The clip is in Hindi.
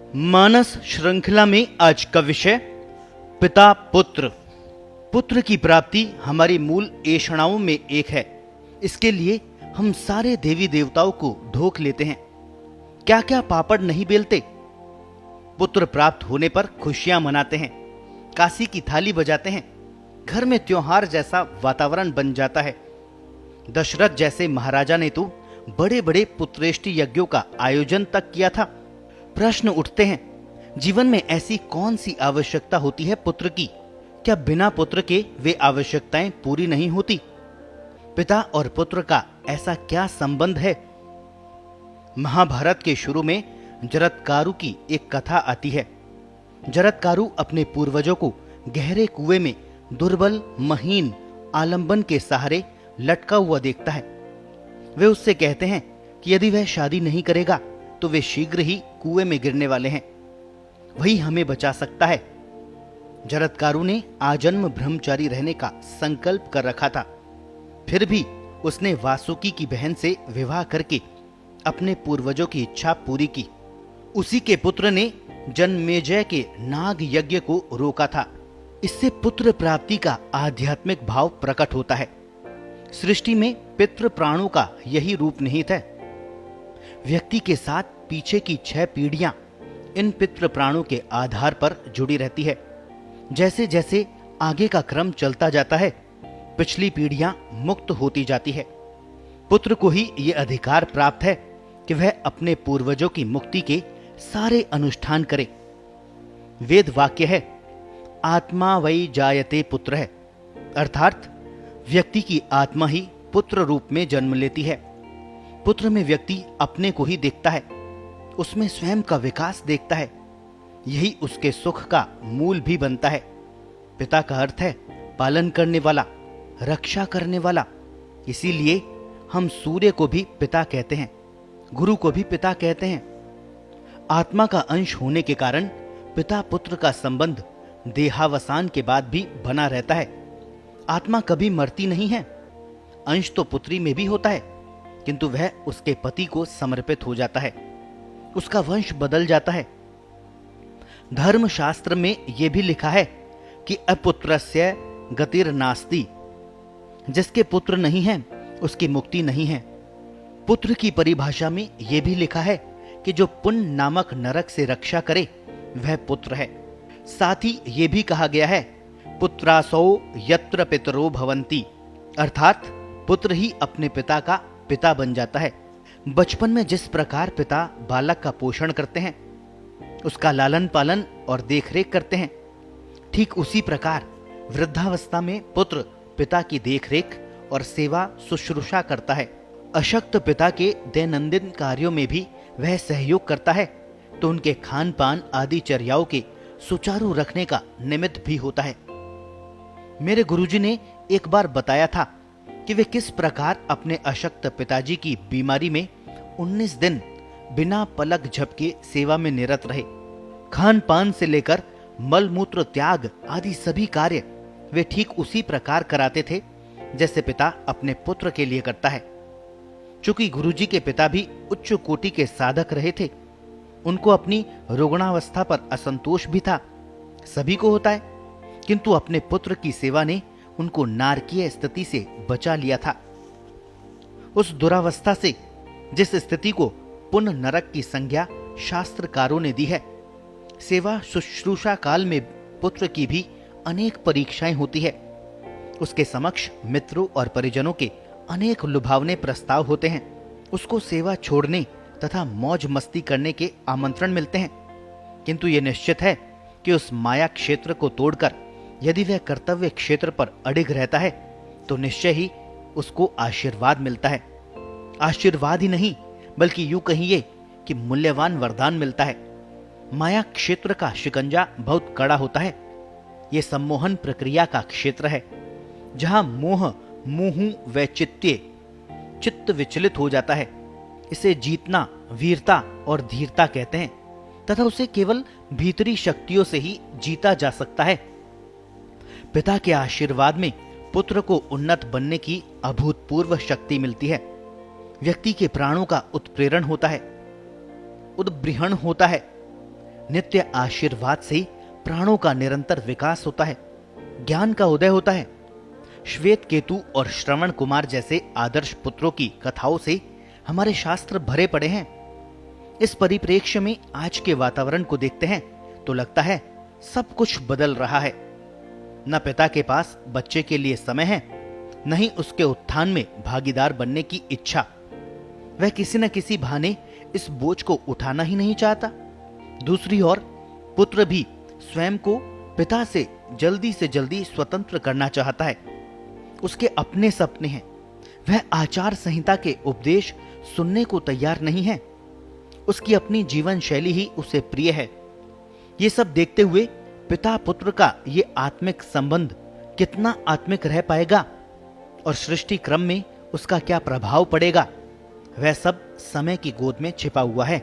मानस श्रृंखला में आज का विषय पिता पुत्र। पुत्र की प्राप्ति हमारी मूल ऐषणाओं में एक है। इसके लिए हम सारे देवी देवताओं को ढोक लेते हैं। क्या क्या पापड़ नहीं बेलते। पुत्र प्राप्त होने पर खुशियां मनाते हैं, काशी की थाली बजाते हैं, घर में त्योहार जैसा वातावरण बन जाता है। दशरथ जैसे महाराजा ने तो बड़े बड़े पुत्रेष्टि यज्ञों का आयोजन तक किया था। प्रश्न उठते हैं, जीवन में ऐसी कौन सी आवश्यकता होती है पुत्र की? क्या बिना पुत्र के वे आवश्यकताएं पूरी नहीं होती? पिता और पुत्र का ऐसा क्या संबंध है? महाभारत के शुरू में जरत्कारु की एक कथा आती है। जरत्कारु अपने पूर्वजों को गहरे कुएं में दुर्बल महीन आलंबन के सहारे लटका हुआ देखता है। वे उससे कहते हैं कि यदि वह शादी नहीं करेगा तो वे शीघ्र ही कुएं में गिरने वाले हैं, वही हमें बचा सकता है। जरत्कारु ने आजन्म ब्रह्मचारी रहने का संकल्प कर रखा था, फिर भी उसने वासुकी की बहन से विवाह करके अपने पूर्वजों की इच्छा पूरी की। उसी के पुत्र ने जन्मेजय के नाग यज्ञ को रोका था। इससे पुत्र प्राप्ति का आध्यात्मिक भाव प्रकट होता है। सृष्टि में पितृ प्राणों का यही रूप निहित है। व्यक्ति के साथ पीछे की 6 पीढ़ियां इन पितृ प्राणों के आधार पर जुड़ी रहती है। जैसे जैसे आगे का क्रम चलता जाता है, पिछली पीढ़ियां मुक्त होती जाती है। पुत्र को ही ये अधिकार प्राप्त है कि वह अपने पूर्वजों की मुक्ति के सारे अनुष्ठान करे। वेद वाक्य है, आत्मा वै जायते पुत्र है, अर्थात व्यक्ति की आत्मा ही पुत्र रूप में जन्म लेती है। पुत्र में व्यक्ति अपने को ही देखता है, उसमें स्वयं का विकास देखता है। यही उसके सुख का मूल भी बनता है। पिता का अर्थ है पालन करने वाला, रक्षा करने वाला। इसीलिए हम सूर्य को भी पिता कहते हैं, गुरु को भी पिता कहते हैं। आत्मा का अंश होने के कारण पिता पुत्र का संबंध देहावसान के बाद भी बना रहता है। आत्मा कभी मरती नहीं है। अंश तो पुत्री में भी होता है, किंतु वह उसके पति को समर्पित हो जाता है, उसका वंश बदल जाता है। धर्मशास्त्र में यह भी लिखा है कि अपुत्रस्य गतिर्नास्ति, जिसके पुत्र नहीं है उसकी मुक्ति नहीं है। पुत्र की परिभाषा में यह भी लिखा है कि जो पुण्य नामक नरक से रक्षा करे वह पुत्र है। साथ ही यह भी कहा गया है, पुत्रासौ यत्र पितरो भवन्ति, अर्थात पुत्र ही अपने पिता का पिता बन जाता है। बचपन में जिस प्रकार पिता बालक का पोषण करते हैं, उसका लालन पालन और देखरेख करते हैं, ठीक उसी प्रकार वृद्धावस्था में पुत्र पिता की देखरेख और सेवा शुश्रूषा करता है। अशक्त पिता के दैनंदिन कार्यों में भी वह सहयोग करता है, तो उनके खान पान आदि चर्याओं के सुचारू रखने का निमित्त भी होता है। मेरे गुरुजी ने एक बार बताया था कि वे किस प्रकार अपने अशक्त पिताजी की बीमारी में 19 दिन बिना पलक झपके सेवा में निरत रहे। खान पान से लेकर मल मूत्र त्याग आदि सभी कार्य वे ठीक उसी प्रकार कराते थे जैसे पिता अपने पुत्र के लिए करता है। चूंकि गुरुजी के पिता भी उच्च कोटि के साधक रहे थे, उनको अपनी रुग्णावस्था पर असंतोष भी था, सभी को होता है, किंतु अपने पुत्र की सेवा ने उनको नारकीय स्थिति से बचा लिया था। उस दुरावस्था से जिस स्थिति को पुण्य नरक की संज्ञा शास्त्रकारों ने दी है। सेवा शुश्रूषा काल में पुत्र की भी अनेक परीक्षाएं होती है। उसके समक्ष मित्रों और परिजनों के अनेक लुभावने प्रस्ताव होते हैं। उसको सेवा छोड़ने तथा मौज मस्ती करने के आमंत्रण मिलते हैं, किंतु यह निश्चित है कि उस माया क्षेत्र को तोड़कर यदि वह कर्तव्य क्षेत्र पर अडिग रहता है तो निश्चय ही उसको आशीर्वाद मिलता है। आशीर्वाद ही नहीं बल्कि यूं कहिए कि मूल्यवान वरदान मिलता है। माया क्षेत्र का शिकंजा बहुत कड़ा होता है। यह सम्मोहन प्रक्रिया का क्षेत्र है, जहां मोह मोहु वैचित्य चित्त विचलित हो जाता है। इसे जीतना वीरता और धीरता कहते हैं तथा उसे केवल भीतरी शक्तियों से ही जीता जा सकता है। पिता के आशीर्वाद में पुत्र को उन्नत बनने की अभूतपूर्व शक्ति मिलती है। व्यक्ति के प्राणों का उत्प्रेरण होता है, उद्बृहण होता है। नित्य आशीर्वाद से प्राणों का निरंतर विकास होता है, ज्ञान का उदय होता है। श्वेत केतु और श्रवण कुमार जैसे आदर्श पुत्रों की कथाओं से हमारे शास्त्र भरे पड़े हैं। इस परिप्रेक्ष्य में आज के वातावरण को देखते हैं तो लगता है सब कुछ बदल रहा है। न पिता के पास बच्चे के लिए समय है, न ही उसके उत्थान में भागीदार बनने की इच्छा। वह किसी न किसी बहाने इस बोझ को उठाना ही नहीं चाहता। दूसरी ओर पुत्र भी स्वयं को पिता से जल्दी स्वतंत्र करना चाहता है। उसके अपने सपने हैं। वह आचार संहिता के उपदेश सुनने को तैयार नहीं है। उसकी अपनी जीवन शैली ही उसे प्रिय है। ये सब देखते हुए पिता पुत्र का ये आत्मिक संबंध कितना आत्मिक रह पाएगा और सृष्टि क्रम में उसका क्या प्रभाव पड़ेगा, वह सब समय की गोद में छिपा हुआ है।